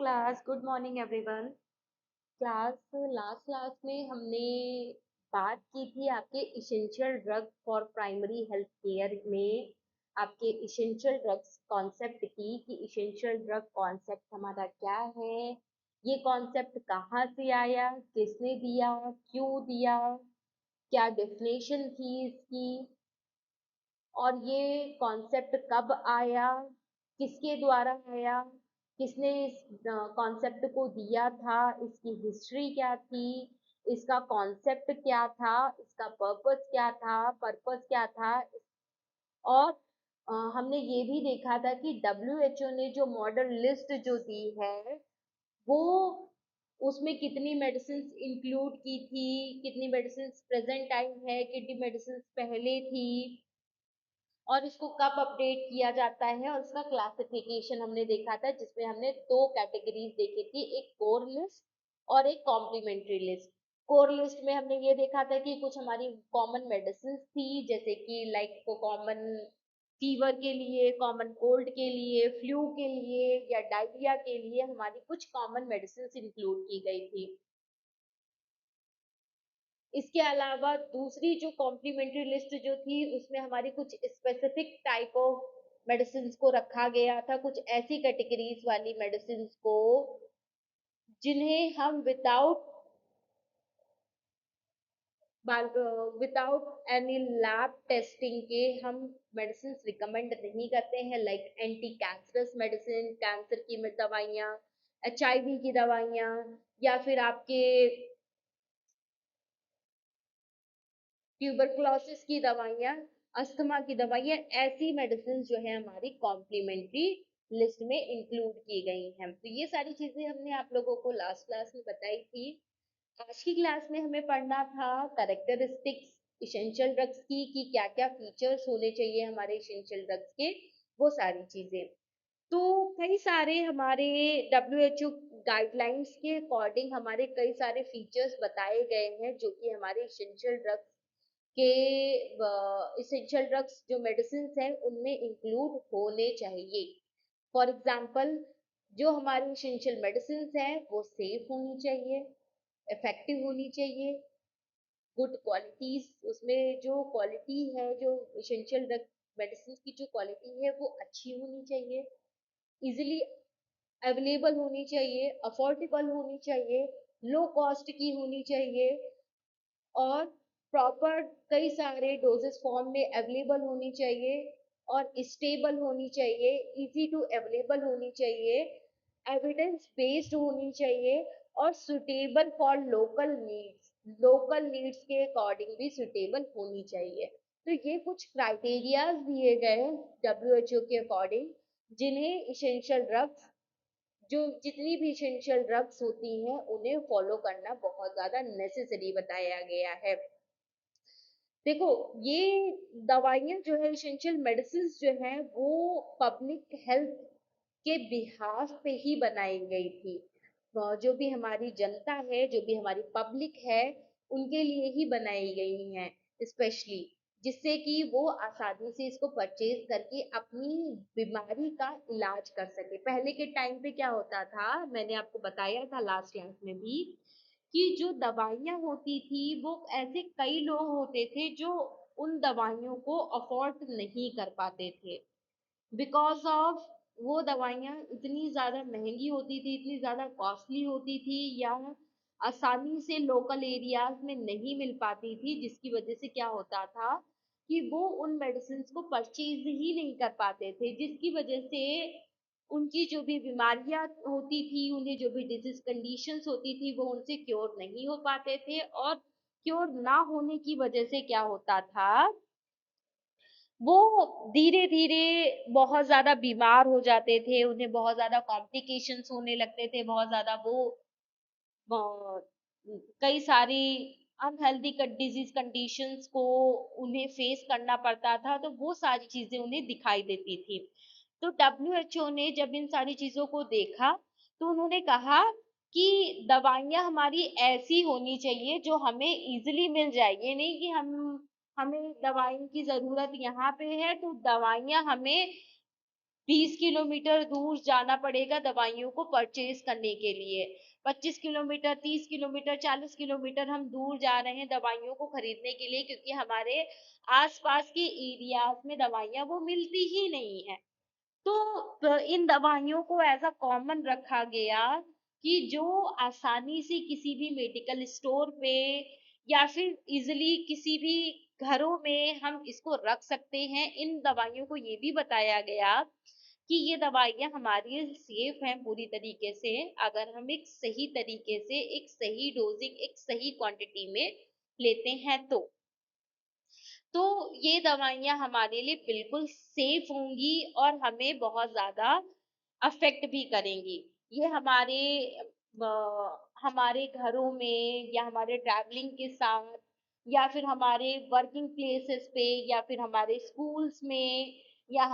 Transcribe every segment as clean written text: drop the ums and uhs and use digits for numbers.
class. Good morning, everyone. Class last class में हमने बात की थी आपके essential drug for primary health care में आपके इसेंशियल ड्रग्स कॉन्सेप्ट की कि इसेंशियल ड्रग कॉन्सेप्ट हमारा क्या है, ये कॉन्सेप्ट कहाँ से आया, किसने दिया, क्यों दिया, क्या डेफिनेशन थी इसकी, और ये कॉन्सेप्ट कब आया, किसके द्वारा आया, किसने इस कॉन्सेप्ट को दिया था, इसकी हिस्ट्री क्या थी, इसका कॉन्सेप्ट क्या था, इसका पर्पस क्या था। और हमने ये भी देखा था कि डब्ल्यू ने जो मॉडल लिस्ट जो दी है वो उसमें कितनी मेडिसिन इंक्लूड की थी, कितनी मेडिसिन प्रेजेंट टाइम है, कितनी मेडिसिन पहले थी, और इसको कब अपडेट किया जाता है, और इसका क्लासिफिकेशन हमने देखा था जिसमें हमने दो कैटेगरीज देखी थी, एक कोर लिस्ट और एक कॉम्प्लीमेंट्री लिस्ट। कोर लिस्ट में हमने ये देखा था कि कुछ हमारी कॉमन मेडिसिन थी, जैसे कि लाइक कॉमन फीवर के लिए, कॉमन कोल्ड के लिए, फ्लू के लिए या डायरिया के लिए हमारी कुछ कॉमन मेडिसिन इंक्लूड की गई थी। इसके अलावा दूसरी जो कॉम्प्लीमेंट्री लिस्ट जो थी उसमें हमारी कुछ स्पेसिफिक टाइप ऑफ मेडिसिन को रखा गया था, कुछ ऐसी कैटेगरीज वाली मेडिसिन को जिन्हें हम विदाउट एनी लैब टेस्टिंग के हम मेडिसिन रिकमेंड नहीं करते हैं, like anti cancerous medicine, cancer की दवाइयाँ, HIV की दवाइयाँ, या फिर आपके ट्यूबरक्लोसिस की दवाइयाँ, अस्थमा की दवाइयाँ, ऐसी मेडिसिन जो है हमारी कॉम्प्लीमेंट्री लिस्ट में इंक्लूड की गई हैं। तो ये सारी चीजें हमने आप लोगों को लास्ट क्लास में बताई थी। आज की क्लास में हमें पढ़ना था कैरेक्टरिस्टिक्स इसेंशियल ड्रग्स की, कि क्या क्या फीचर्स होने चाहिए हमारे इसेंशियल ड्रग्स के, वो सारी चीजें। तो कई सारे हमारे WHO गाइडलाइंस के अकॉर्डिंग हमारे कई सारे फीचर्स बताए गए हैं जो कि हमारे इसेंशियल ड्रग्स के इसेंशियल ड्रग्स जो मेडिसिन हैं उनमें इंक्लूड होने चाहिए। फॉर एग्जाम्पल, जो हमारी इसेंशियल मेडिसिन हैं वो सेफ होनी चाहिए, इफेक्टिव होनी चाहिए, गुड क्वालिटीज, उसमें जो क्वालिटी है, जो इसेंशियल ड्रग मेडिसिन की जो क्वालिटी है वो अच्छी होनी चाहिए, इजिली अवेलेबल होनी चाहिए, अफोर्डेबल होनी चाहिए, लो कॉस्ट की होनी चाहिए, और प्रॉपर कई सारे डोजेस फॉर्म में अवेलेबल होनी चाहिए, और स्टेबल होनी चाहिए, इजी टू अवेलेबल होनी चाहिए, एविडेंस बेस्ड होनी चाहिए, और सुटेबल फॉर लोकल नीड्स के अकॉर्डिंग भी सुटेबल होनी चाहिए। तो ये कुछ क्राइटेरियाज दिए गए WHO के अकॉर्डिंग जिन्हें इसेंशियल ड्रग्स, जो जितनी भी इसेंशियल ड्रग्स होती हैं उन्हें फॉलो करना बहुत ज्यादा नेसेसरी बताया गया है। देखो, ये दवाइयाँ जो है, इसेंशियल मेडिसिन जो है वो पब्लिक हेल्थ के बिहाफ पे ही बनाई गई थी। जो भी हमारी जनता है, जो भी हमारी पब्लिक है, उनके लिए ही बनाई गई हैं स्पेशली, जिससे कि वो आसानी से इसको परचेज करके अपनी बीमारी का इलाज कर सके। पहले के टाइम पे क्या होता था, मैंने आपको बताया था लास्ट क्लास में भी, कि जो दवाइयाँ होती थी वो ऐसे कई लोग होते थे जो उन दवाइयों को अफोर्ड नहीं कर पाते थे, बिकॉज ऑफ वो दवाइयाँ इतनी ज्यादा महंगी होती थी, इतनी ज्यादा कॉस्टली होती थी, या आसानी से लोकल एरियाज में नहीं मिल पाती थी, जिसकी वजह से क्या होता था कि वो उन मेडिसिन को परचेज ही नहीं कर पाते थे, जिसकी वजह से उनकी जो भी बीमारियां होती थी, उन्हें जो भी डिजीज कंडीशंस होती थी वो उनसे क्योर नहीं हो पाते थे, और क्योर ना होने की वजह से क्या होता था, वो धीरे धीरे बहुत ज्यादा बीमार हो जाते थे, उन्हें बहुत ज्यादा कॉम्प्लिकेशंस होने लगते थे, बहुत ज्यादा वो कई सारी अनहेल्दी डिजीज कंडीशंस को उन्हें फेस करना पड़ता था, तो वो सारी चीजें उन्हें दिखाई देती थी। तो WHO ने जब इन सारी चीजों को देखा तो उन्होंने कहा कि दवाइयाँ हमारी ऐसी होनी चाहिए जो हमें इजिली मिल जाए, ये नहीं कि हम, हमें दवाई की जरूरत यहाँ पे है तो दवाइयाँ हमें 20 किलोमीटर दूर जाना पड़ेगा दवाइयों को परचेज करने के लिए। 25 किलोमीटर, 30 किलोमीटर, 40 किलोमीटर हम दूर जा रहे हैं दवाइयों को खरीदने के लिए, क्योंकि हमारे आसपास के एरियाज में दवाइयाँ वो मिलती ही नहीं है। तो इन दवाइयों को ऐसा कॉमन रखा गया कि जो आसानी से किसी भी मेडिकल स्टोर पे या फिर इजिली किसी भी घरों में हम इसको रख सकते हैं। इन दवाइयों को ये भी बताया गया कि ये दवाइयाँ हमारी सेफ हैं पूरी तरीके से, अगर हम एक सही तरीके से, एक सही डोजिंग, एक सही क्वांटिटी में लेते हैं तो ये दवाइयाँ हमारे लिए बिल्कुल सेफ होंगी और हमें बहुत ज़्यादा अफ़ेक्ट भी करेंगी। ये हमारे घरों में या हमारे ट्रैवलिंग के साथ या फिर हमारे वर्किंग प्लेसेस पे या फिर हमारे स्कूल्स में या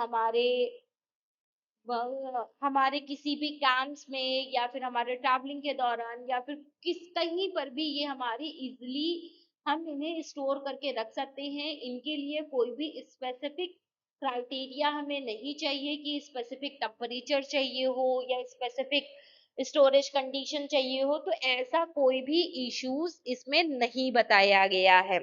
हमारे किसी भी कैंप्स में या फिर हमारे ट्रैवलिंग के दौरान या फिर कहीं पर भी ये हमारी इजीली हम इन्हें स्टोर करके रख सकते हैं। इनके लिए कोई भी स्पेसिफिक क्राइटेरिया हमें नहीं चाहिए कि स्पेसिफिक टेम्परेचर चाहिए हो या स्पेसिफिक स्टोरेज कंडीशन चाहिए हो, तो ऐसा कोई भी इश्यूज इसमें नहीं बताया गया है।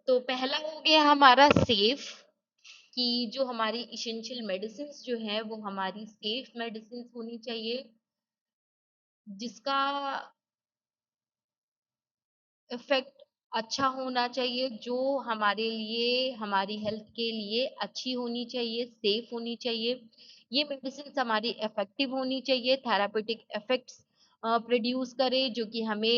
तो पहला हो गया हमारा सेफ, कि जो हमारी इसेंशियल मेडिसिन जो है वो हमारी सेफ मेडिसिन होनी चाहिए, जिसका इफेक्ट अच्छा होना चाहिए, जो हमारे लिए, हमारी हेल्थ के लिए अच्छी होनी चाहिए, सेफ होनी चाहिए। ये मेडिसिन हमारी इफेक्टिव होनी चाहिए, थेरापेटिक इफेक्ट्स प्रोड्यूस करे, जो कि हमें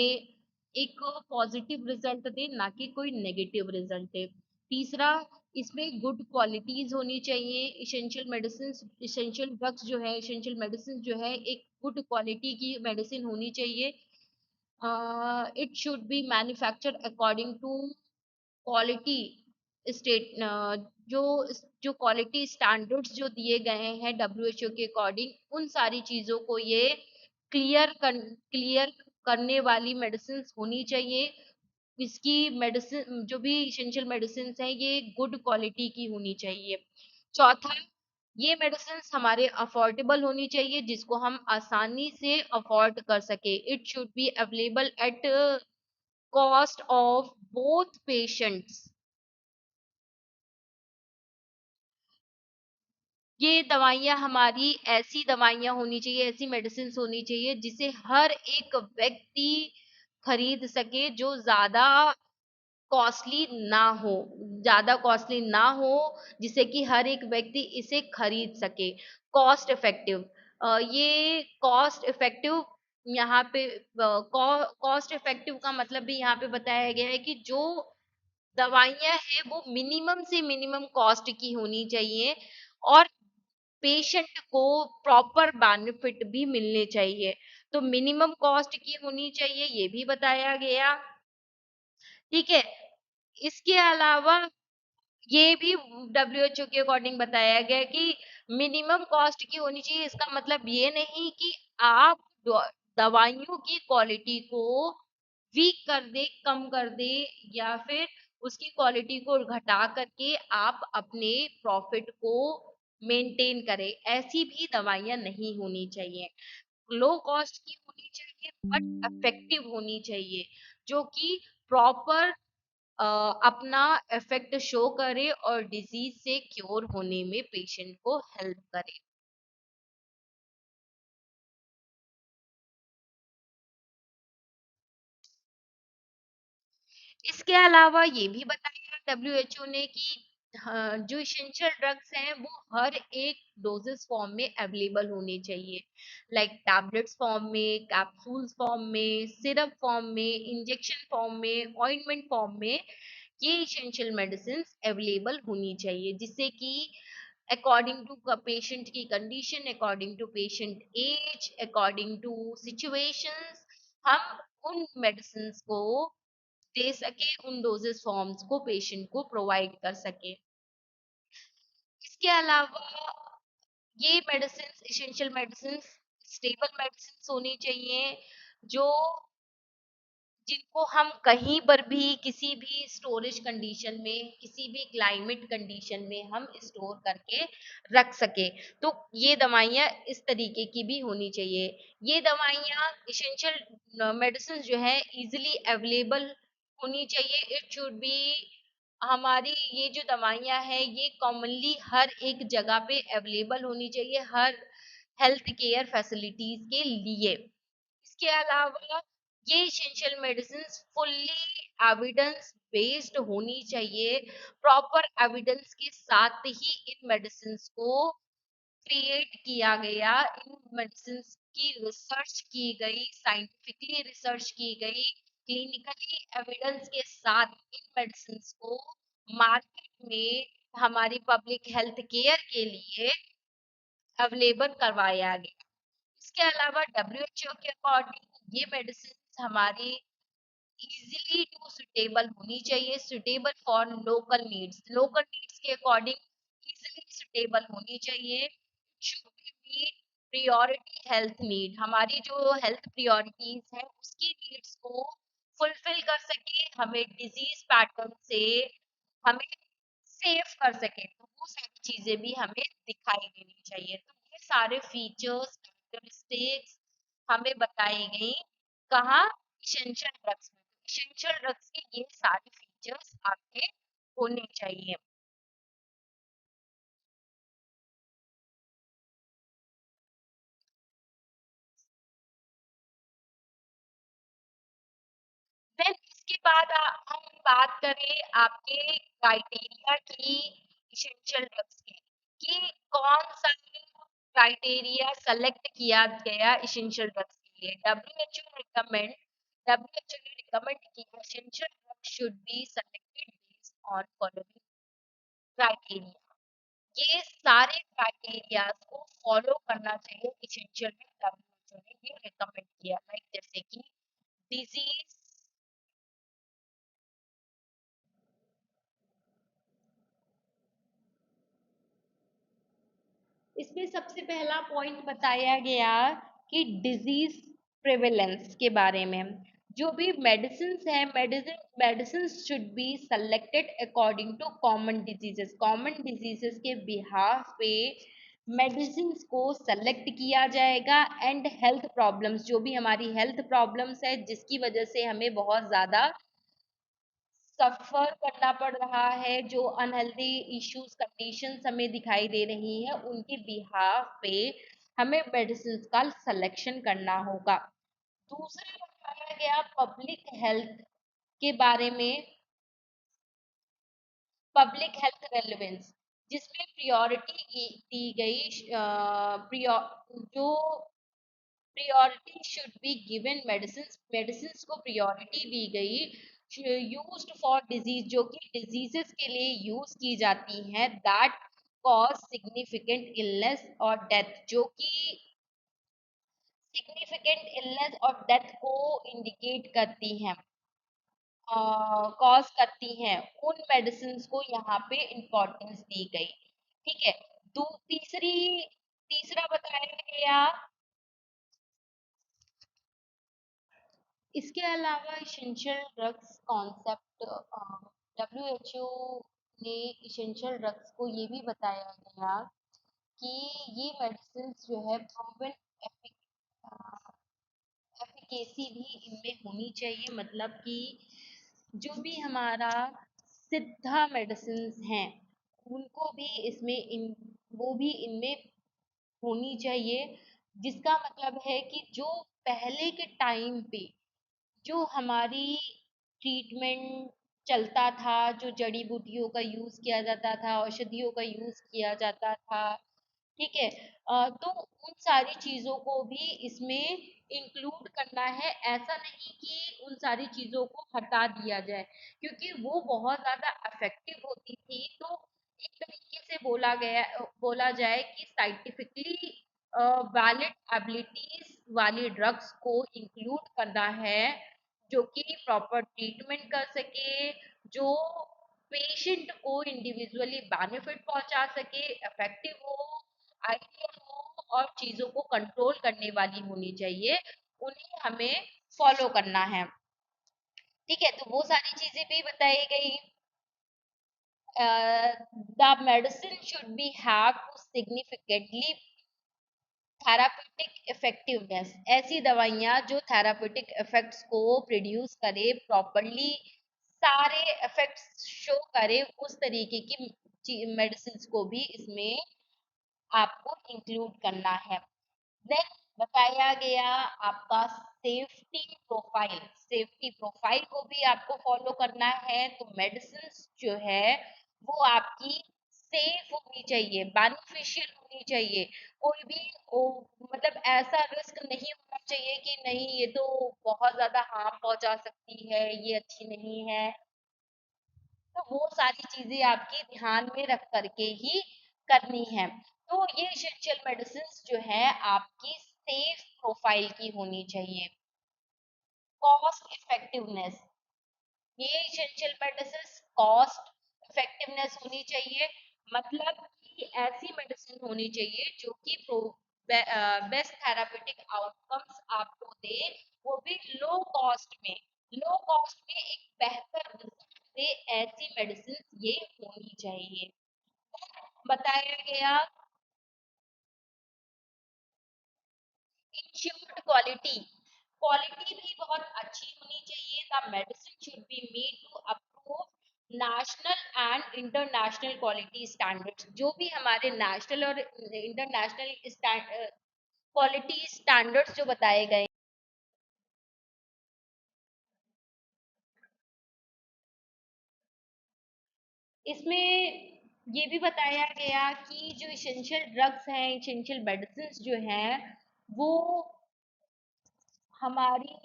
एक पॉजिटिव रिजल्ट दे, ना कि कोई नेगेटिव रिजल्ट दे। तीसरा, इसमें गुड क्वालिटीज होनी चाहिए। इसेंशियल मेडिसिन, इसेंशियल ड्रग्स जो है, इसेंशियल मेडिसिन जो है, एक गुड क्वालिटी की मेडिसिन होनी चाहिए। It should be manufactured according to quality state, जो जो क्वालिटी स्टैंडर्ड्स जो दिए गए हैं डब्ल्यूएचओ के अकॉर्डिंग, उन सारी चीजों को ये क्लियर करने वाली मेडिसिन होनी चाहिए। इसकी मेडिसिन, जो भी इसेंशियल मेडिसिन है, ये गुड क्वालिटी की होनी चाहिए। चौथा, ये मेडिसिन हमारे अफोर्डेबल होनी चाहिए, जिसको हम आसानी से अफोर्ड कर सके। It should be available at cost of both patients. ये दवाइयाँ हमारी ऐसी दवाइयाँ होनी चाहिए, ऐसी मेडिसिन होनी चाहिए जिसे हर एक व्यक्ति खरीद सके, जो ज्यादा कॉस्टली ना हो, ज्यादा कॉस्टली ना हो, जिससे कि हर एक व्यक्ति इसे खरीद सके। कॉस्ट इफेक्टिव, ये कॉस्ट इफेक्टिव, यहाँ पे कॉस्ट इफेक्टिव का मतलब भी यहाँ पे बताया गया है कि जो दवाइयाँ हैं वो मिनिमम से मिनिमम कॉस्ट की होनी चाहिए और पेशेंट को प्रॉपर बेनिफिट भी मिलने चाहिए। तो मिनिमम कॉस्ट की होनी चाहिए, ये भी बताया गया। ठीक है। इसके अलावा ये भी डब्ल्यूएचओ के अकॉर्डिंग बताया गया है कि मिनिमम कॉस्ट की होनी चाहिए। इसका मतलब ये नहीं कि आप दवाइयों की क्वालिटी को वीक कर दे, कम कर दे, या फिर उसकी क्वालिटी को घटा करके आप अपने प्रॉफिट को मेंटेन करें। ऐसी भी दवाइयां नहीं होनी चाहिए। लो कॉस्ट की होनी चाहिए बट इफेक्टिव होनी चाहिए, जो कि प्रॉपर अपना इफेक्ट शो करे और डिजीज से क्योर होने में पेशेंट को हेल्प करे। इसके अलावा ये भी बताया डब्ल्यूएचओ ने कि जो इसेंशियल ड्रग्स हैं वो हर एक डोजेस फॉर्म में अवेलेबल होने चाहिए, लाइक टैबलेट्स फॉर्म में, कैप्सूल्स फॉर्म में, सिरप फॉर्म में, इंजेक्शन फॉर्म में, ऑइंटमेंट फॉर्म में। ये इसेंशियल मेडिसिन अवेलेबल होनी चाहिए, जिससे कि अकॉर्डिंग टू पेशेंट की condition, according to patient age, according to situations, हम उन मेडिसिन को दे सके, उन डोजेस फॉर्म्स को पेशेंट को प्रोवाइड कर सके। इसके अलावा ये medicine, essential medicine stable medicine होनी चाहिए, जो जिनको हम कहीं पर भी किसी भी स्टोरेज कंडीशन में, किसी भी क्लाइमेट कंडीशन में हम स्टोर करके रख सके। तो ये दवाइयाँ इस तरीके की भी होनी चाहिए। ये दवाइयाँ इसेंशियल मेडिसिन जो है इजीली अवेलेबल होनी चाहिए। इट शुड बी, हमारी ये जो दवाइयाँ हैं ये कॉमनली हर एक जगह पे अवेलेबल होनी चाहिए, हर हेल्थ केयर फैसिलिटीज के लिए। इसके अलावा ये essential medicine fully evidence based होनी चाहिए। प्रॉपर एविडेंस के साथ ही इन मेडिसिन को क्रिएट किया गया, इन मेडिसिन की रिसर्च की गई, साइंटिफिकली रिसर्च की गई, क्लिनिकली एविडेंस के साथ इन मेडिसिन को मार्केट में हमारी पब्लिक हेल्थ केयर के लिए अवेलेबल करवाया गया। इसके अलावा डब्ल्यूएचओ के अकॉर्डिंग ये मेडिसिन हमारी इजीली टू सुटेबल होनी चाहिए, suitable for local needs, local needs के अकॉर्डिंग इजीली सुटेबल होनी चाहिए। Should be meet priority health need, हमारी जो हेल्थ प्रियोरिटीज है उसकी नीड्स को फुलफिल कर सके, हमें डिजीज पैटर्न से हमें सेव कर सके, तो वो सारी चीजें भी हमें दिखाई देनी चाहिए। तो ये सारे फीचर्स, कैरेक्टरिस्टिक्स हमें बताई गई कहाँ, इसेंशियल ड्रग्स में। इसेंशियल ड्रग्स के ये सारे फीचर्स आपके होने चाहिए। देन इसके बाद हम बात करें आपके क्राइटेरिया की इसेंशियल ड्रग्स के, कि कौन सा क्राइटेरिया सेलेक्ट किया गया इसेंशियल ड्रग्स के लिए। डब्ल्यूएचओ ने रिकमेंड किया essential drugs should be selected based on following criteria. ये सारे क्राइटेरिया को फॉलो करना चाहिए इसेंशियल में। डब्ल्यूएचओ ने ये रिकमेंड किया, लाइक जैसे कि डिजीज, इसमें सबसे पहला पॉइंट बताया गया कि डिजीज प्रेवेलेंस के बारे में। जो भी मेडिसिन है, medicine should be selected according to common diseases के बिहाफ पे मेडिसिन को सेलेक्ट किया जाएगा। एंड हेल्थ प्रॉब्लम्स, जो भी हमारी हेल्थ प्रॉब्लम्स है जिसकी वजह से हमें बहुत ज्यादा सफर करना पड़ रहा है, जो अनहेल्दी इश्यूज कंडीशंस हमें दिखाई दे रही है, उनके बिहाफ पे हमें मेडिसिन का सिलेक्शन करना होगा। दूसरा बताया गया पब्लिक हेल्थ के बारे में, पब्लिक हेल्थ रेलेवेंस, जिसमें प्रियोरिटी दी गई, जो priority should be given medicines को priority दी गई used for disease, जो कि diseases के लिए यूज की जाती हैं, that cause significant illness और death, जो कि significant illness और death को indicate करती हैं, कॉज करती हैं, उन मेडिसिन को यहाँ पे इम्पोर्टेंस दी गई। ठीक है। तीसरा बताया गया, इसके अलावा इसेंशियल ड्रग्स कॉन्सेप्ट, डब्ल्यूएचओ ने इसेंशियल ड्रग्स को ये भी बताया गया कि ये मेडिसिन जो है प्रूवन एफिकेसी भी इनमें होनी चाहिए, मतलब कि जो भी हमारा सिद्धा मेडिसिन हैं उनको भी इसमें वो भी इनमें होनी चाहिए। जिसका मतलब है कि जो पहले के टाइम पे जो हमारी ट्रीटमेंट चलता था, जो जड़ी बूटियों का यूज किया जाता था, औषधियों का यूज किया जाता था, ठीक है, तो उन सारी चीजों को भी इसमें इंक्लूड करना है। ऐसा नहीं कि उन सारी चीजों को हटा दिया जाए, क्योंकि वो बहुत ज्यादा इफेक्टिव होती थी। तो एक तरीके से बोला जाए कि साइंटिफिकली वैलिड एबिलिटीज वाली ड्रग्स को इंक्लूड करना है, जो कि प्रॉपर ट्रीटमेंट कर सके, जो पेशेंट को इंडिविजुअली बेनिफिट पहुंचा सके, इफेक्टिव हो, आइडियल हो और चीजों को कंट्रोल करने वाली होनी चाहिए, उन्हें हमें फॉलो करना है। ठीक है, तो वो सारी चीजें भी बताई गई। The medicine should be have to significantly therapeutic effectiveness, ऐसी दवाइयाँ जो थेरापेटिक इफेक्ट्स को प्रोड्यूस करे, प्रॉपरली सारे इफेक्ट्स शो करे, उस तरीके की मेडिसिन को भी इसमें आपको इंक्लूड करना है। देन बताया गया आपका सेफ्टी प्रोफाइल, सेफ्टी प्रोफाइल को भी आपको फॉलो करना है। तो मेडिसिन जो है वो आपकी सेफ होनी चाहिए, बेनिफिशियल होनी चाहिए, कोई भी मतलब ऐसा रिस्क नहीं होना चाहिए कि नहीं ये तो बहुत ज्यादा हार्म पहुंचा सकती है, ये अच्छी नहीं है। तो वो सारी चीजें आपकी ध्यान में रख करके ही करनी है। तो ये एसेंशियल मेडिसिन जो है आपकी सेफ प्रोफाइल की होनी चाहिए। कॉस्ट इफेक्टिवनेस, ये एसेंशियल मेडिसिन कॉस्ट इफेक्टिवनेस होनी चाहिए, मतलब कि ऐसी मेडिसिन होनी चाहिए जो कि बेस्ट थेरापेटिक आउटकम्स आपको दे, वो भी लो कॉस्ट में, लो कॉस्ट में एक बेहतर रिजल्ट दे, ऐसी मेडिसिन ये होनी चाहिए। बताया गया इंश्योर्ड क्वालिटी, क्वालिटी भी बहुत अच्छी होनी चाहिए। The medicine should be made to approve national and international quality standards, जो भी हमारे नेशनल और इंटरनेशनल क्वालिटी स्टैंडर्ड्स जो बताए गए, इसमें ये भी बताया गया कि जो इसेंशियल ड्रग्स हैं, इसेंशियल मेडिसिन जो हैं, वो हमारी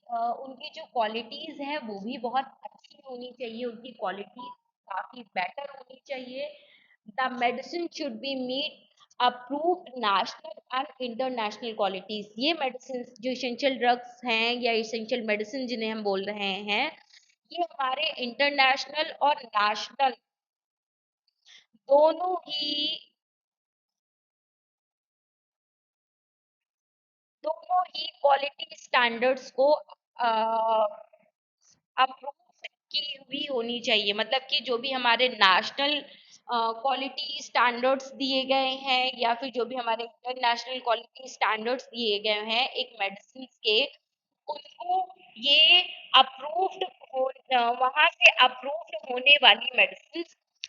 उनकी जो क्वालिटीज है वो भी बहुत अच्छी होनी चाहिए, उनकी क्वालिटी काफी बेटर होनी चाहिए। The medicine should be meet approved national and international qualities, ये मेडिसिन जो इसेंशियल ड्रग्स हैं या इसेंशियल मेडिसिन जिन्हें हम बोल रहे हैं, ये हमारे इंटरनेशनल और नेशनल दोनों ही क्वालिटी स्टैंडर्ड्स को अप्रूव की हुई होनी चाहिए, मतलब कि जो भी हमारे नेशनल क्वालिटी स्टैंडर्ड्स दिए गए हैं या फिर जो भी हमारे इंटरनेशनल क्वालिटी स्टैंडर्ड्स दिए गए हैं एक मेडिसिन के, उनको ये अप्रूव्ड हो, वहां से अप्रूव्ड होने वाली मेडिसिन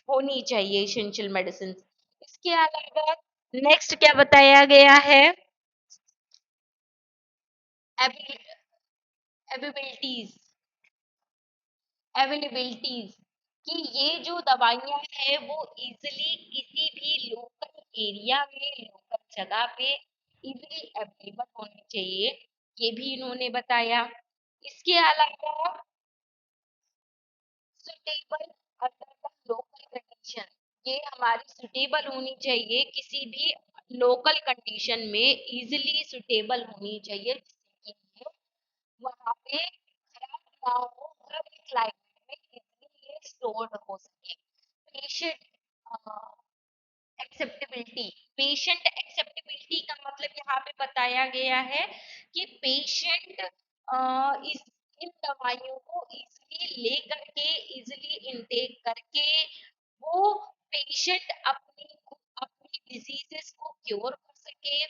होनी चाहिए, एसेंशियल मेडिसिन। इसके अलावा नेक्स्ट क्या बताया गया है, एबिलिटीज, अवेलेबिलिटीज, कि ये जो दवाइयाँ हैं वो इजीली किसी भी लोकल एरिया में, लोकल जगह पे इजीली अवेलेबल होनी चाहिए, ये भी इन्होंने बताया। इसके अलावा suitable under the local condition, ये हमारी सुटेबल होनी चाहिए किसी भी लोकल कंडीशन में, इजीली सुटेबल होनी चाहिए, जिससे कि वहाँ पे खराब ना हो, हर एक क्लाइमेट में इजीली ये स्टोर्ड हो सके। पेशेंट एक्सेप्टेबिलिटी, पेशेंट एक्सेप्टेबिलिटी का मतलब यहाँ पे बताया गया है कि पेशेंट इस इन दवाइयों को इजीली ले करके, इजीली इनटेक करके वो पेशेंट अपनी डिजीजेस को क्योर कर सके,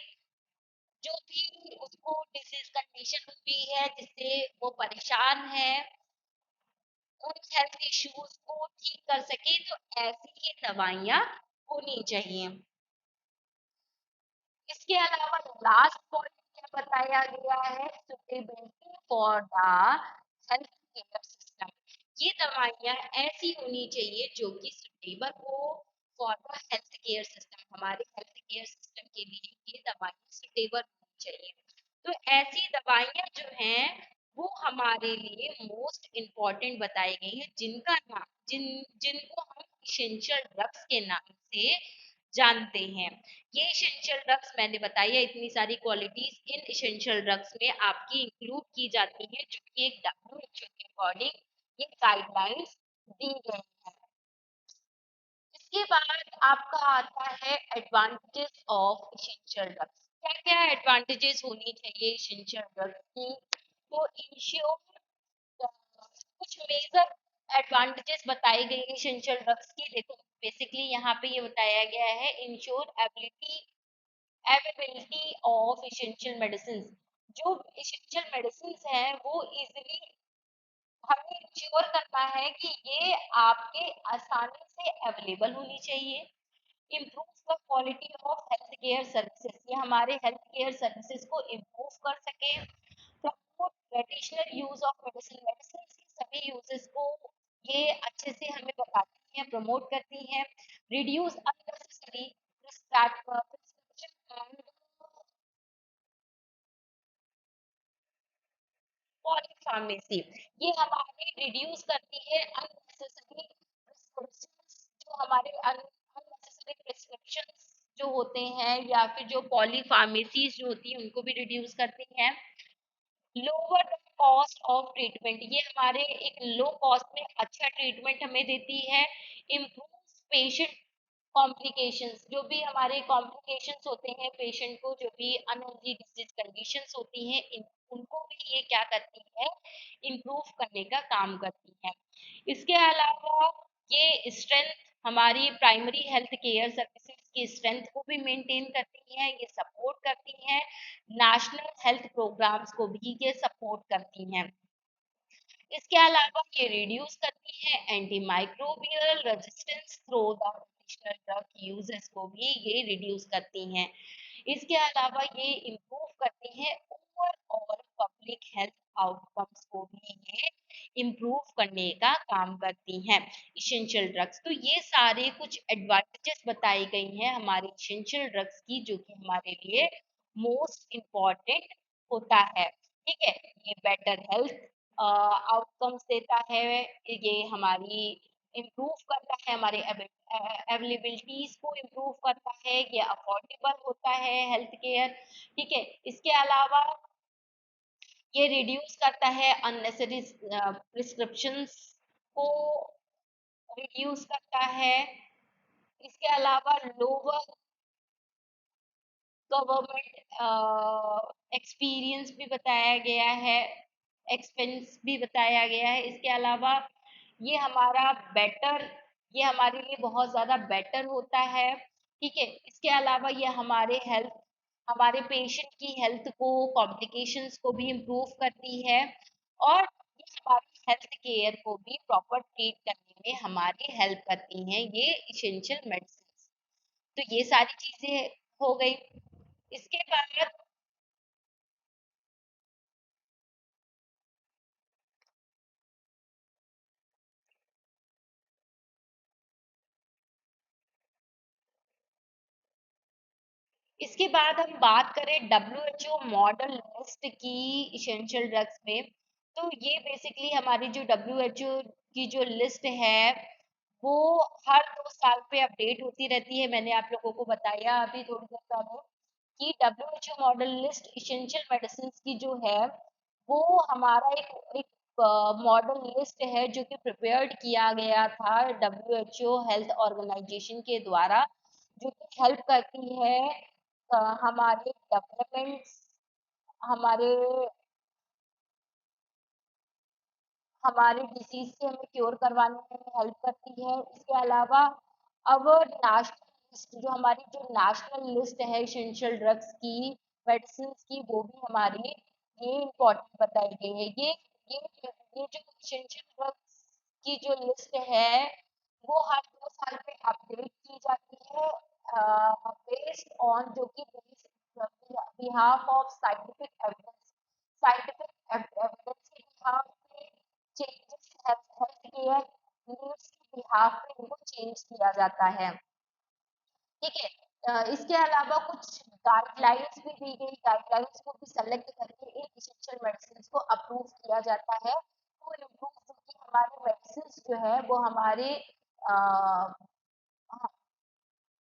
जो भी उसको डिजीज कंडीशन हुई है जिससे वो परेशान है, उन हेल्थ इश्यूज को ठीक कर सके, तो ऐसी ही दवाइयाँ होनी चाहिए। इसके अलावा लास्ट पॉइंट क्या बताया गया है, suitability for the health care system, ये दवाइयाँ ऐसी होनी चाहिए जो कि सुटेबल हो for the health care system, हमारे हेल्थ केयर सिस्टम के लिए ये दवाइयाँ सुटेबल होनी चाहिए। तो ऐसी दवाइयाँ जो हैं वो हमारे लिए मोस्ट इम्पॉर्टेंट बताई गई है, जिनका नाम जिनको हम इसेंशियल ड्रग्स के नाम से जानते हैं। ये इसेंशियल ड्रग्स मैंने बताई है, इतनी सारी क्वालिटीज इन इसेंशियल ड्रग्स में आपकी इंक्लूड की जाती है, जो कि एक WHO के अकॉर्डिंग ये गाइडलाइंस दी गई है। इसके बाद आपका आता है एडवांटेजेस ऑफ इसेंशियल ड्रग्स, क्या क्या एडवांटेजेस होनी चाहिए इसेंशियल ड्रग्स की, तो इंश्योर कुछ मेजर एडवांटेजेस बताई गई है एसेंशियल ड्रग्स की। देखो बेसिकली यहाँ पे ये बताया गया है, ensure availability of essential medicine. जो एसेंशियल मेडिसिन है वो इजिली हमें इंश्योर करना है कि ये आपके आसानी से अवेलेबल होनी चाहिए। Improve the quality of health care services, ये हमारे हेल्थ केयर सर्विसेज को इम्प्रूव कर सके। Promote traditional use of medicine, medicine की सभी यूजेस को ये अच्छे से हमें बताती हैं, प्रमोट करती हैं। Reduce unnecessary prescription and polypharmacy, ये हमारे रिड्यूस करती है अननेसेसरी प्रिस्क्रिप्शंस, जो हमारे अननेसेसरी प्रिस्क्रिप्शंस जो होते हैं या फिर जो पॉलीफार्मेसीज जो होती है उनको भी रिड्यूस करती हैं। Lower the cost of treatment, ये हमारे एक लो कॉस्ट में अच्छा ट्रीटमेंट हमें देती है। इम्प्रूव पेशेंट कॉम्प्लिकेशंस, जो भी हमारे कॉम्प्लिकेशंस होते हैं पेशेंट को, जो भी अनहेल्दी डिजीज कंडीशंस होती हैं उनको भी ये क्या करती है, इम्प्रूव करने का काम करती है। इसके अलावा ये स्ट्रेंथ हमारी प्राइमरी हेल्थ केयर सर्विसेज की स्ट्रेंथ को भी मेंटेन करती है, ये सपोर्ट करती हैं। नेशनल हेल्थ प्रोग्राम्स को भी ये सपोर्ट करती हैं। इसके अलावा ये रिड्यूस करती है anti microbial resistance through the traditional drug uses को भी ये रिड्यूस करती हैं। इसके अलावा ये इम्प्रूव करती हैं ओवरऑल पब्लिक हेल्थ आउटकम्स को भी ये इम्प्रूव करने का काम करती हैं इसेंशियल ड्रग्स। तो ये सारे कुछ एडवांटेजेस बताई गई हैं हमारे इसेंशियल ड्रग्स की, जो कि हमारे लिए मोस्ट इम्पॉर्टेंट होता है। ठीक है, ये बेटर हेल्थ आउटकम्स देता है, ये हमारी इम्प्रूव करता है, हमारे अवेलेबिलिटीज को इम्प्रूव करता है, ये अफोर्डेबल होता है हेल्थ केयर। ठीक है, इसके अलावा ये रिड्यूस करता है अननेसेसरी प्रिस्क्रिप्शंस को रिड्यूस करता है। इसके अलावा लोअर गवर्नमेंट एक्सपीरियंस भी बताया गया है, एक्सपेंस भी बताया गया है। इसके अलावा ये हमारा बेटर, ये हमारे लिए बहुत ज़्यादा बेटर होता है। ठीक है, इसके अलावा ये हमारे हेल्थ, हमारे पेशेंट की हेल्थ को, कॉम्प्लिकेशंस को भी इम्प्रूव करती है, और ये हमारी हेल्थ केयर को भी प्रॉपर ट्रीट करने में हमारी हेल्प करती हैं ये इसेंशियल मेडिसिन। तो ये सारी चीजें हो गई। इसके बाद इसके बाद हम बात करें डब्ल्यूएचओ मॉडल लिस्ट की इसेंशियल ड्रग्स में। तो ये बेसिकली हमारी जो डब्ल्यूएचओ की जो लिस्ट है वो हर 2 साल पे अपडेट होती रहती है। मैंने आप लोगों को बताया अभी थोड़ी देर पहले कि WHO model list essential medicine की जो है वो हमारा एक एक मॉडल लिस्ट है जो कि प्रिपेयर्ड किया गया था डब्ल्यूएचओ हेल्थ ऑर्गेनाइजेशन के द्वारा, जो कि हेल्प करती है हमारे डेवलपमेंट्स, हमारे हमारे डिसीज से हमें क्योर करवाने में हेल्प करती है। इसके अलावा अब नेशनल लिस्ट, जो हमारी जो नेशनल लिस्ट है इसेंशियल ड्रग्स की, मेडिसिन की, वो भी हमारी ये इम्पोर्टेंट बताई गई है। ये ये जो इसेंशियल ड्रग्स की जो लिस्ट है वो हर 2 साल पे अपडेट की जाती है, बेस्ड ऑन, जो कि behalf of scientific evidence, scientific evidence के बिहाफ पे चेंजेस हेल्थ केयर नीड्स के बिहाफ पे इनको चेंज किया जाता है। ठीक है, इसके अलावा कुछ गाइडलाइंस भी दी गई, गाइडलाइंस को भी सेलेक्ट करके इन इसेंशियल मेडिसिन को अप्रूव किया जाता है। तो इम्प्रूव की हमारे मेडिसिन जो है वो हमारे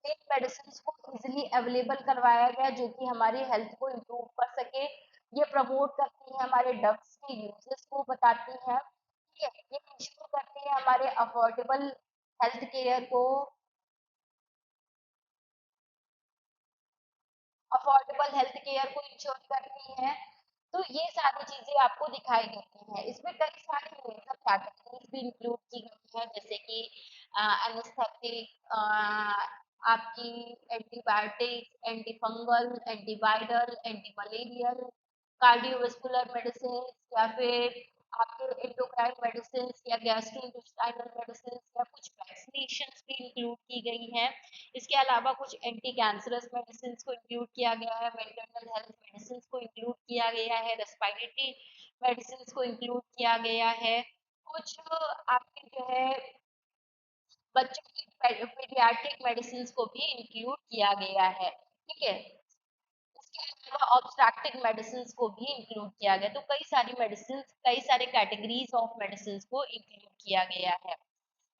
इन मेडिसिन को इजीली अवेलेबल करवाया गया, जो कि हमारी हेल्थ को इम्प्रूव कर सके। ये प्रमोट करती है हमारे ड्रग्स के यूजेस को बताती है। ठीक है, ये इंश्योर करती है हमारे अफोर्डेबल हेल्थ केयर को, अफोर्डेबल हेल्थ केयर को इंश्योर करती है। तो ये सारी चीजें आपको दिखाई देती हैं। इसमें कई सारे कैटेगरीज भी इंक्लूड की गई है, जैसे कि एनेस्थेटिक, आपकी antibiotic, antifungal, antiviral, anti malarial, cardiovascular medicine, या फिर आपके एंडोक्राइन मेडिसिन या गैस्ट्रोइंटेस्टाइनल मेडिसिन, या कुछ वैक्सीनेशन भी इंक्लूड की गई हैं। इसके अलावा कुछ एंटी कैंसरस मेडिसिन को इंक्लूड किया गया है, मेंटल हेल्थ मेडिसिन को इंक्लूड किया गया है, रेस्पिरेटरी मेडिसिन को इंक्लूड किया गया है, कुछ आपके जो है बच्चों की पीडियाट्रिक मेडिसिन को भी इंक्लूड किया गया है, ठीक है। इसके अलावा ऑब्स्ट्रक्टिव मेडिसिन को भी इंक्लूड किया गया, तो कई सारी मेडिसिन, कई सारे कैटेगरीज ऑफ मेडिसिन को इंक्लूड किया गया है।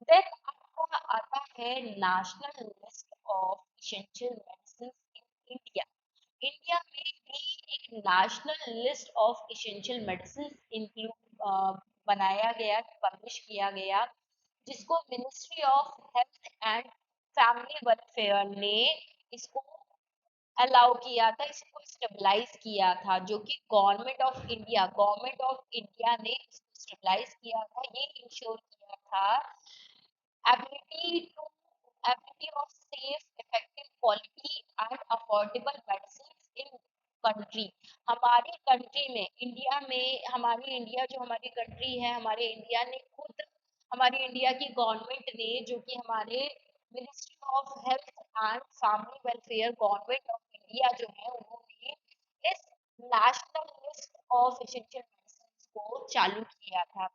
देन आपका आता है national list of essential medicine in India. India में भी एक national list of essential medicine include बनाया गया, पब्लिश किया गया, जिसको ministry of health and family welfare ने इसको अलाउ किया था, इसको स्टेबलाइज किया था, जो कि गवर्नमेंट ऑफ इंडिया ने इसको स्टेबलाइज किया था, ये इंश्योर किया था ability to ability of safe, effective, quality and affordable medicines in country। हमारी कंट्री में, इंडिया में, हमारी इंडिया जो हमारी कंट्री है, हमारे इंडिया ने खुद, हमारी इंडिया की गवर्नमेंट ने, जो कि हमारे ministry of health and family welfare, government of India जो है, उन्होंने इस national list of essential medicine को चालू किया था,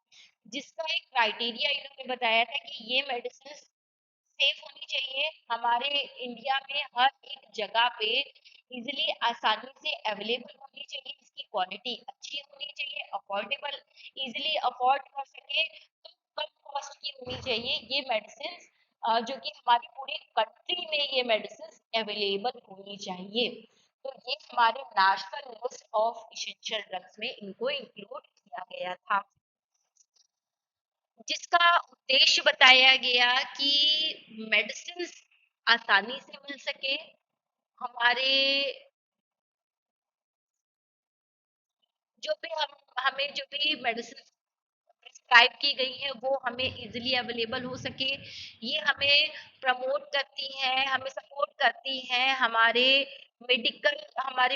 जिसका एक क्राइटेरिया इन्होंने बताया था कि ये मेडिसिन सेफ होनी चाहिए, हमारे इंडिया में हर एक जगह पे इजीली, आसानी से अवेलेबल होनी चाहिए, इसकी क्वालिटी अच्छी होनी चाहिए, अफोर्डेबल, इजीली अफोर्ड कर सके, तो कम कॉस्ट की होनी चाहिए ये मेडिसिन, जो कि हमारी पूरी कंट्री में ये मेडिसिन अवेलेबल होनी चाहिए। तो ये हमारे national list of essential drugs में इनको इंक्लूड किया गया था, जिसका उद्देश्य बताया गया कि मेडिसिन आसानी से मिल सके, हमारे जो भी हमें जो भी मेडिसिन प्रिस्क्राइब की गई है वो हमें इजीली अवेलेबल हो सके, ये हमें प्रमोट करती है, हमें सपोर्ट करती है, हमारे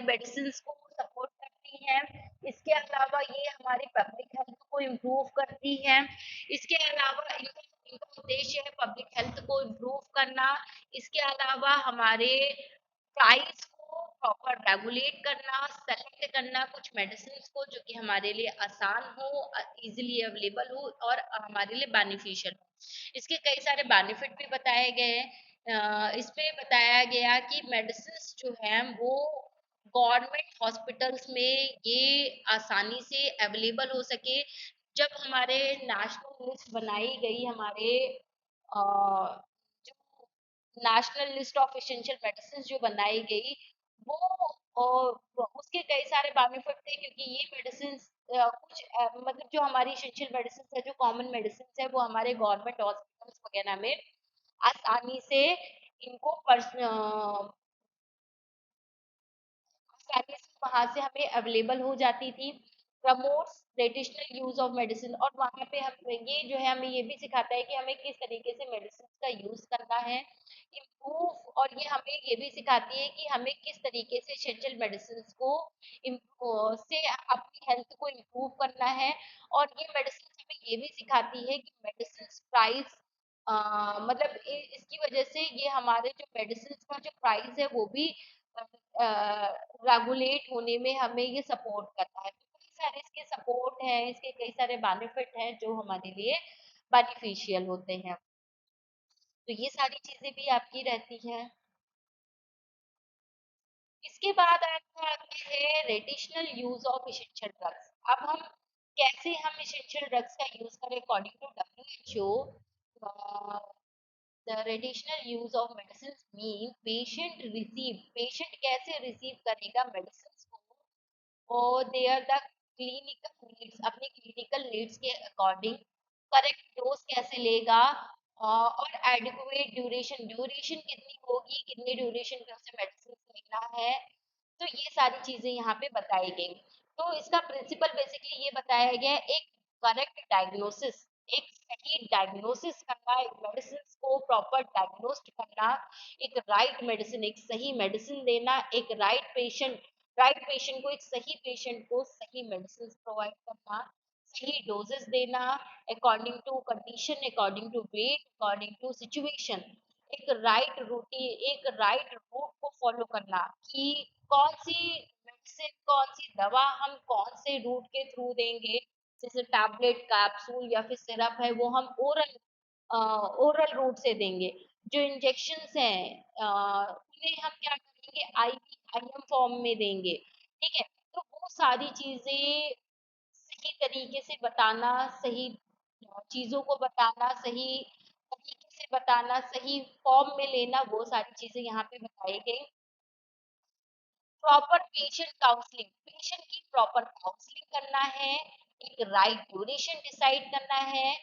मेडिसिन को सपोर्ट करती है। इसके अलावा ये हमारी पब्लिक हेल्थ को इम्प्रूव करती है। इसके अलावा इनका इनका उद्देश्य है पब्लिक हेल्थ को इम्प्रूव करना। इसके अलावा हमारे प्राइस को प्रॉपर रेगुलेट करना, सेलेक्ट करना कुछ मेडिसिन को, जो कि हमारे लिए आसान हो, इजीली अवेलेबल हो और हमारे लिए बेनिफिशियल हो। इसके कई सारे बेनिफिट भी बताए गए हैं। इसमें बताया गया कि मेडिसिन जो हैं वो गवर्नमेंट हॉस्पिटल्स में ये आसानी से अवेलेबल हो सके। जब हमारे नेशनल लिस्ट बनाई गई, हमारे जो national list of essential medicine जो बनाई गई, वो उसके कई सारे बेनिफिट थे, क्योंकि ये मेडिसिन मतलब जो हमारी एसेंशियल मेडिसिन है, जो कॉमन मेडिसिन है, वो हमारे गवर्नमेंट हॉस्पिटल्स वगैरह में आसानी से इनको आसानी से वहाँ से हमें अवेलेबल हो जाती थी। Promotes traditional use of medicine, और वहाँ पे हम ये जो है हमें ये भी सिखाता है कि हमें किस तरीके से मेडिसिन का यूज करना है, इम्प्रूव, और ये हमें ये भी सिखाती है कि हमें किस तरीके से एसेंशियल मेडिसिन को से अपनी हेल्थ को इम्प्रूव करना है। और ये मेडिसिन हमें ये भी सिखाती है कि मेडिसिन प्राइस, मतलब इसकी वजह से ये हमारे जो मेडिसिन का जो प्राइस है वो भी रेगुलेट होने में हमें ये सपोर्ट करता है। तो कई सारे इसके सपोर्ट हैं, इसके कई सारे बेनिफिट हैं जो हमारे लिए बेनिफिशियल होते हैं। तो ये सारी चीजें भी आपकी रहती हैं। इसके बाद आपका आता है traditional use of essential drugs. अब हम कैसे हम एसेंशियल ड्रग्स का यूज करें, according to WHO the traditional use of medicines mean patient कैसे रिसीव करेगा मेडिसिन को, और they are the clinical needs, अपने क्लिनिकल नीड्स के अकॉर्डिंग करेक्ट डोज कैसे लेगा, और एडिक्वेट ड्यूरेशन, ड्यूरेशन कितनी होगी, कितने ड्यूरेशन पे उसे मेडिसिन लेना है, तो ये सारी चीजें यहाँ पे बताई गई। तो इसका प्रिंसिपल बेसिकली ये बताया गया है, एक करेक्ट डायग्नोसिस, एक सही डायग्नोसिस करना, एक मेडिसिन को प्रॉपर डायग्नोस्ट करना, एक राइट मेडिसिन, एक सही मेडिसिन देना, एक राइट पेशेंट को, एक सही पेशेंट को सही मेडिसिन प्रोवाइड करना, सही डोजेस देना, according to condition, according to weight, according to situation, एक राइट रूटीन, एक राइट रूट को फॉलो करना कि कौन सी मेडिसिन, कौन सी दवा हम कौन से रूट के थ्रू देंगे, जैसे टैबलेट, कैप्सूल या फिर सिरप है वो हम ओरल रूट से देंगे। जो इंजेक्शंस हैं उन्हें हम क्या करेंगे, आईवी आईएम फॉर्म में देंगे। ठीक है, तो वो सारी चीजें सही तरीके से बताना, सही चीजों को बताना, सही तरीके से बताना, सही फॉर्म में लेना, वो सारी चीजें यहाँ पे बताई गई। प्रॉपर पेशेंट काउंसलिंग, पेशेंट की प्रॉपर काउंसलिंग करना है, एक राइट ड्यूरेशन डिसाइड करना है,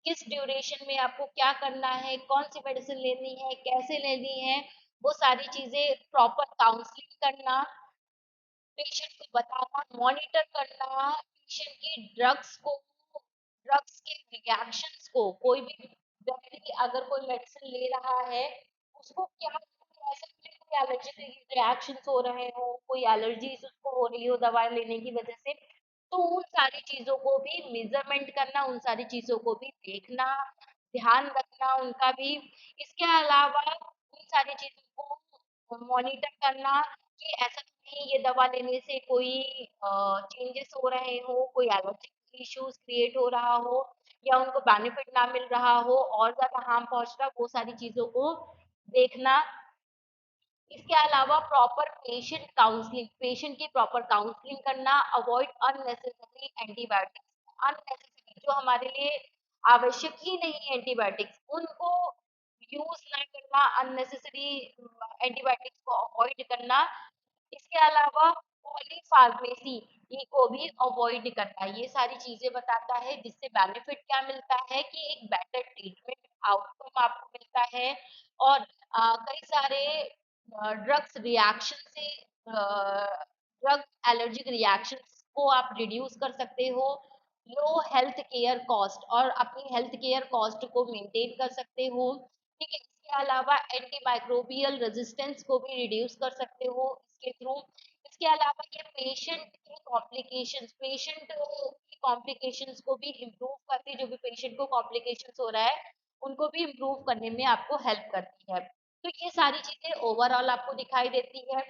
किस ड्यूरेशन में आपको क्या करना है, कौन सी मेडिसिन लेनी है, कैसे लेनी है, वो सारी चीजें प्रॉपर काउंसलिंग करना, पेशेंट को बताना, मॉनिटर करना, पेशेंट की ड्रग्स के रिएक्शंस को, कोई भी व्यक्ति अगर कोई मेडिसिन ले रहा है उसको क्या, ऐसा नहीं कोई एलर्जिक रिएक्शंस हो रहे हो, कोई एलर्जीज उसको हो रही हो दवा लेने की वजह से, तो उन सारी चीजों को भी मेजरमेंट करना, उन सारी चीजों को भी देखना, ध्यान रखना उनका भी। इसके अलावा उन सारी चीजों को मॉनिटर करना कि ऐसा तो नहीं ये दवा लेने से कोई चेंजेस हो रहे हो, कोई एलर्जिक इश्यूज क्रिएट हो रहा हो या उनको बेनिफिट ना मिल रहा हो और ज्यादा हार्म पहुंच रहा, वो सारी चीजों को देखना। इसके अलावा प्रॉपर पेशेंट काउंसलिंग, पेशेंट की प्रॉपर काउंसलिंग करना, अवॉइड अननेसेसरी एंटीबायोटिक्स, अननेसेसरी जो हमारे लिए आवश्यक ही नहीं है एंटीबायोटिक्स, उनको यूज ना करना, अननेसेसरी एंटीबायोटिक्स को अवॉइड करना। इसके अलावा पॉलीफार्मेसी ये को भी अवॉइड करना, ये सारी चीजें बताता है जिससे बेनिफिट क्या मिलता है कि एक बेटर ट्रीटमेंट आउटकम आपको मिलता है और कई सारे ड्रग्स रिएक्शन से ड्रग एलर्जिक रिएक्शंस को आप रिड्यूस कर सकते हो, लो हेल्थ केयर कॉस्ट और अपनी हेल्थ केयर कॉस्ट को मेंटेन कर सकते हो। ठीक है, इसके अलावा एंटी माइक्रोबियल रेजिस्टेंस को भी रिड्यूस कर सकते हो इसके थ्रू। इसके अलावा ये पेशेंट की कॉम्प्लिकेशंस को भी इम्प्रूव करती है, जो भी पेशेंट को कॉम्प्लिकेशंस हो रहा है उनको भी इम्प्रूव करने में आपको हेल्प करती है। तो ये सारी चीजें ओवरऑल आपको दिखाई देती है।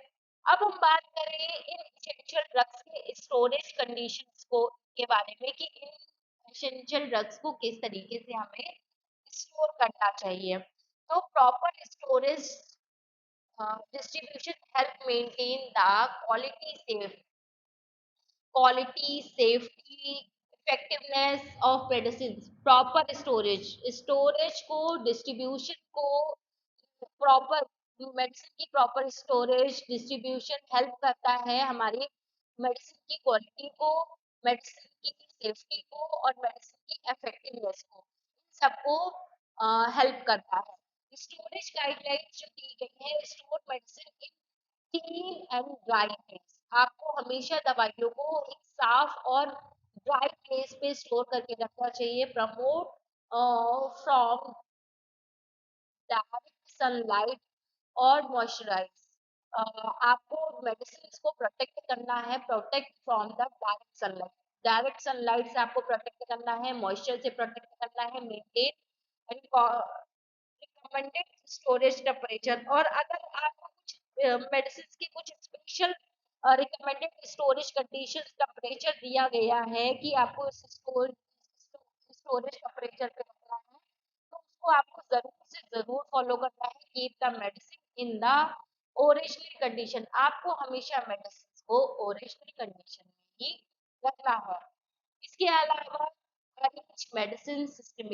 अब हम बात करें इन एसेंशियल ड्रग्स के स्टोरेज कंडीशंस को के बारे में कि इन एसेंशियल ड्रग्स को किस तरीके से हमें स्टोर करना चाहिए। तो proper storage distribution help maintain the quality, safety, effectiveness of medicines. Proper storage को, distribution को, प्रॉपर मेडिसिन की प्रॉपर स्टोरेज डिस्ट्रीब्यूशन हेल्प करता है हमारी मेडिसिन की क्वालिटी को, मेडिसिन की सेफ्टी को और मेडिसिन की इफेक्टिवनेस को, सबको हेल्प करता है। स्टोरेज गाइडलाइंस जो दी गई है, store medicine in clean and dry place, आपको हमेशा दवाइयों को एक साफ और ड्राई प्लेस पे स्टोर करके रखना चाहिए। प्रमोट फ्रॉम डायरेक्ट सनलाइट और मॉइस्चराइज, आपको मेडिसिन को प्रोटेक्ट करना है, protect from the direct sunlight, direct sunlight से आपको प्रोटेक्ट करना है, मॉइस्चर से प्रोटेक्ट करना है, मेंटेन रिकमेंडेड स्टोरेज टेम्परेचर। और अगर आपको कुछ मेडिसिन की कुछ special recommended storage condition temperature दिया गया है कि आपको इस स्टोरेज टेम्परेचर पे रखना है, तो उसको आपको जरूर से जरूर फॉलो करना है। Keep the medicine in the original condition, आपको हमेशा मेडिसिन को ओरिजिनल कंडीशन में ही रखना है। इसके अलावा अरेंज मेडिसिन सिस्टम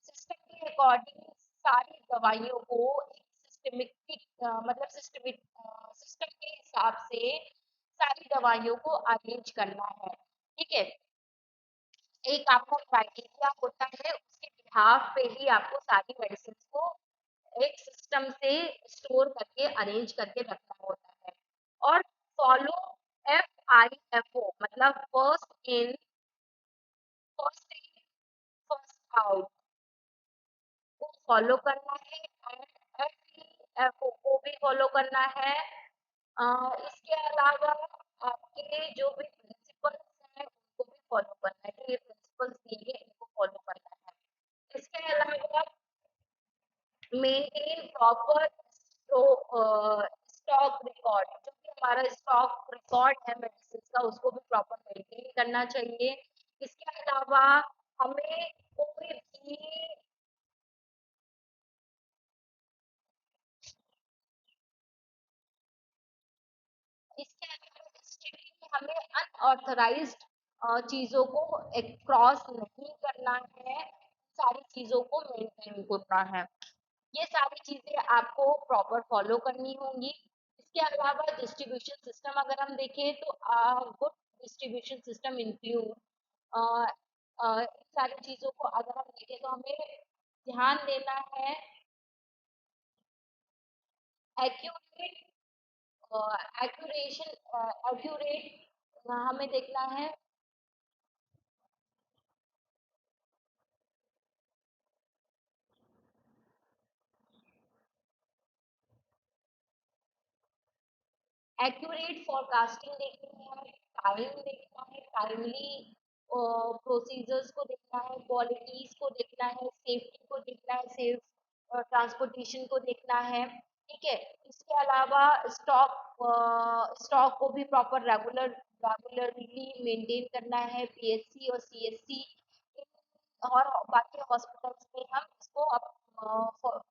सिस्टम के अकॉर्डिंग सारी दवाइयों को एक मतलब सिस्टम के हिसाब से सारी दवाइयों को अरेंज करना है। ठीक है, एक आपका क्राइटेरिया होता है, उसके बिहाफ पे ही आपको सारी मेडिसिन को एक सिस्टम से स्टोर करके अरेंज करके रखना होता है। और फॉलो FIFO मतलब फर्स्ट इन आउट को फॉलो करना है, एंड एफ को भी फॉलो करना है। इसके अलावा आपके जो भी प्रिंसिपल्स हैं उनको भी फॉलो करना है, जो ये प्रिंसिपल्स दिए गए इनको फॉलो करना है। इसके अलावा मेंटेन प्रॉपर स्टॉक रिकॉर्ड, जो भी हमारा स्टॉक रिकॉर्ड है मेडिसिन का उसको भी प्रॉपर मेंटेन करना चाहिए। इसके अलावा हमें कोई भी इसके अलावा स्ट्रिक्टली हमें अनऑथराइज्ड चीजों को क्रॉस नहीं करना है, सारी चीजों को मेंटेन करना है। ये सारी चीजें आपको प्रॉपर फॉलो करनी होंगी। इसके अलावा डिस्ट्रीब्यूशन सिस्टम अगर हम देखें तो good distribution system include in सारी चीजों को अगर हम देखें तो हमें ध्यान देना है एक्यूरेट एक्यूरेट हमें देखना है एक्यूरेट फोरकास्टिंग देखनी है, टाइम देखना है, टाइमली प्रोसीजर्स को देखना है, क्वालिटीज को देखना है, सेफ्टी को देखना है, सेफ ट्रांसपोर्टेशन को देखना है। ठीक है, इसके अलावा स्टॉक को भी प्रॉपर रेगुलरली मेंटेन करना है। पीएचसी और सीएचसी और बाकी हॉस्पिटल्स में हम इसको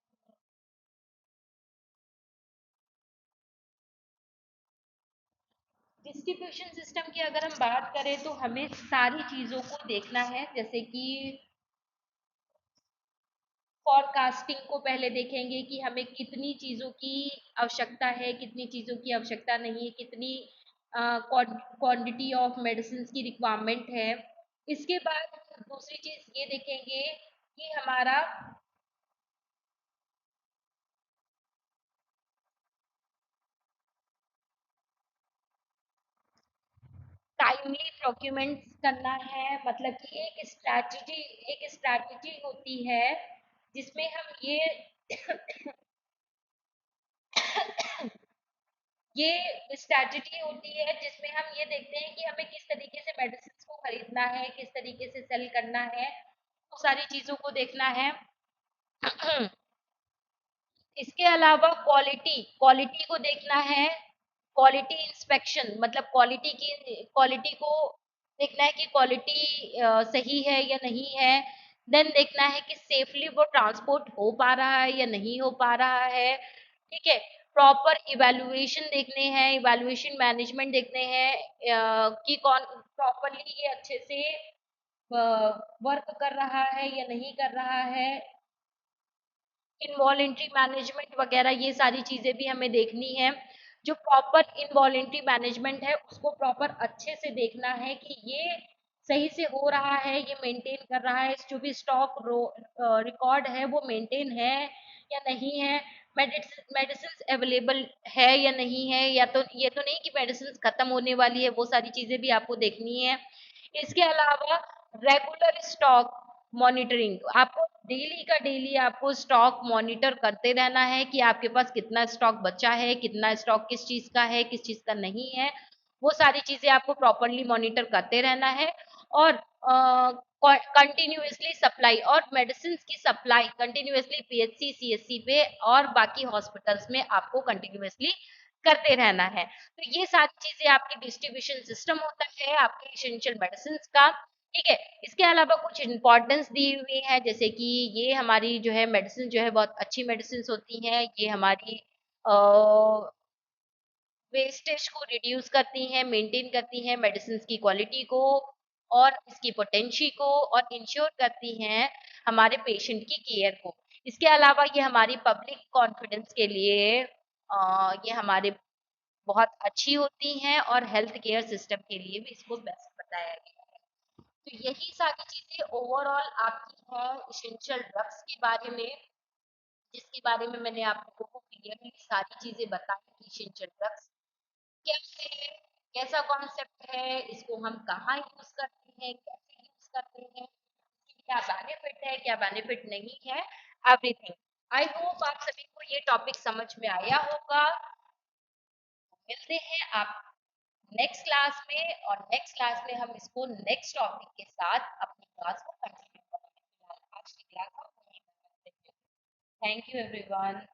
डिस्ट्रीब्यूशन सिस्टम की अगर हम बात करें तो हमें सारी चीज़ों को देखना है, जैसे कि फॉरकास्टिंग को पहले देखेंगे कि हमें कितनी चीज़ों की आवश्यकता है, कितनी चीज़ों की आवश्यकता नहीं है, कितनी क्वांटिटी ऑफ मेडिसिन की रिक्वायरमेंट है। इसके बाद दूसरी चीज़ ये देखेंगे कि हमारा टाइमली प्रोक्यूमेंट्स करना है, मतलब कि एक स्ट्रैटेजी होती है जिसमें हम ये स्ट्रैटेजी होती है जिसमें हम ये देखते हैं कि हमें किस तरीके से मेडिसिन को खरीदना है, किस तरीके से सेल करना है, वो सारी चीजों को देखना है। इसके अलावा क्वालिटी क्वालिटी को देखना है, क्वालिटी इंस्पेक्शन मतलब क्वालिटी को देखना है कि क्वालिटी सही है या नहीं है। देन देखना है कि सेफली वो ट्रांसपोर्ट हो पा रहा है या नहीं हो पा रहा है। ठीक है, प्रॉपर इवैल्यूएशन देखने हैं, इवैल्यूएशन मैनेजमेंट देखने हैं कि कौन प्रॉपरली ये अच्छे से वर्क कर रहा है या नहीं कर रहा है। इनवॉलेंट्री मैनेजमेंट वगैरह ये सारी चीजें भी हमें देखनी है। जो प्रॉपर इनवॉलेंट्री मैनेजमेंट है उसको प्रॉपर अच्छे से देखना है कि ये सही से हो रहा है, ये मेंटेन कर रहा है, जो भी स्टॉक रिकॉर्ड है वो मेंटेन है या नहीं है, मेडिसिन अवेलेबल है या नहीं है, या तो ये तो नहीं कि मेडिसिन खत्म होने वाली है, वो सारी चीजें भी आपको देखनी है। इसके अलावा रेगुलर स्टॉक मॉनिटरिंग, आपको डेली का डेली आपको स्टॉक मॉनिटर करते रहना है कि आपके पास कितना स्टॉक बचा है, कितना स्टॉक किस चीज का है, किस चीज का नहीं है, वो सारी चीजें आपको प्रॉपरली मॉनिटर करते रहना है। और कंटिन्यूअसली सप्लाई और मेडिसिन की सप्लाई कंटिन्यूअसली पीएचसी सीएचसी पे और बाकी हॉस्पिटल्स में आपको कंटिन्यूअसली करते रहना है। तो ये सारी चीजें आपकी डिस्ट्रीब्यूशन सिस्टम होता है आपके एसेंशियल मेडिसिन का। ठीक है, इसके अलावा कुछ इंपॉर्टेंस दी हुई है, जैसे कि ये हमारी जो है मेडिसिन जो है बहुत अच्छी मेडिसिन होती हैं, ये हमारी वेस्टेज को रिड्यूस करती हैं, मेंटेन करती हैं मेडिसिन की क्वालिटी को और इसकी पोटेंशी को, और इंश्योर करती हैं हमारे पेशेंट की केयर को। इसके अलावा ये हमारी पब्लिक कॉन्फिडेंस के लिए ये हमारे बहुत अच्छी होती हैं और हेल्थ केयर सिस्टम के लिए भी इसको बेस्ट बताया गया है। तो यही सारी चीजें ओवरऑल आपकी है एसेंशियल ड्रग्स के बारे में, जिसके बारे में मैंने आप लोगों को क्लियरली सारी चीजें बताई। एसेंशियल ड्रग्स क्या है, कैसा कॉन्सेप्ट है, इसको हम कहाँ यूज करते हैं, कैसे यूज करते हैं, क्या बेनिफिट है, क्या बेनिफिट नहीं है, एवरीथिंग। आई होप आप सभी को ये टॉपिक समझ में आया होगा। मिलते हैं आप नेक्स्ट क्लास में, और नेक्स्ट क्लास में हम इसको नेक्स्ट टॉपिक के साथ अपनी क्लास को कंटिन्यू करेंगे। फिलहाल आज की क्लास हम यहीं पर करते हैं। Thank you everyone.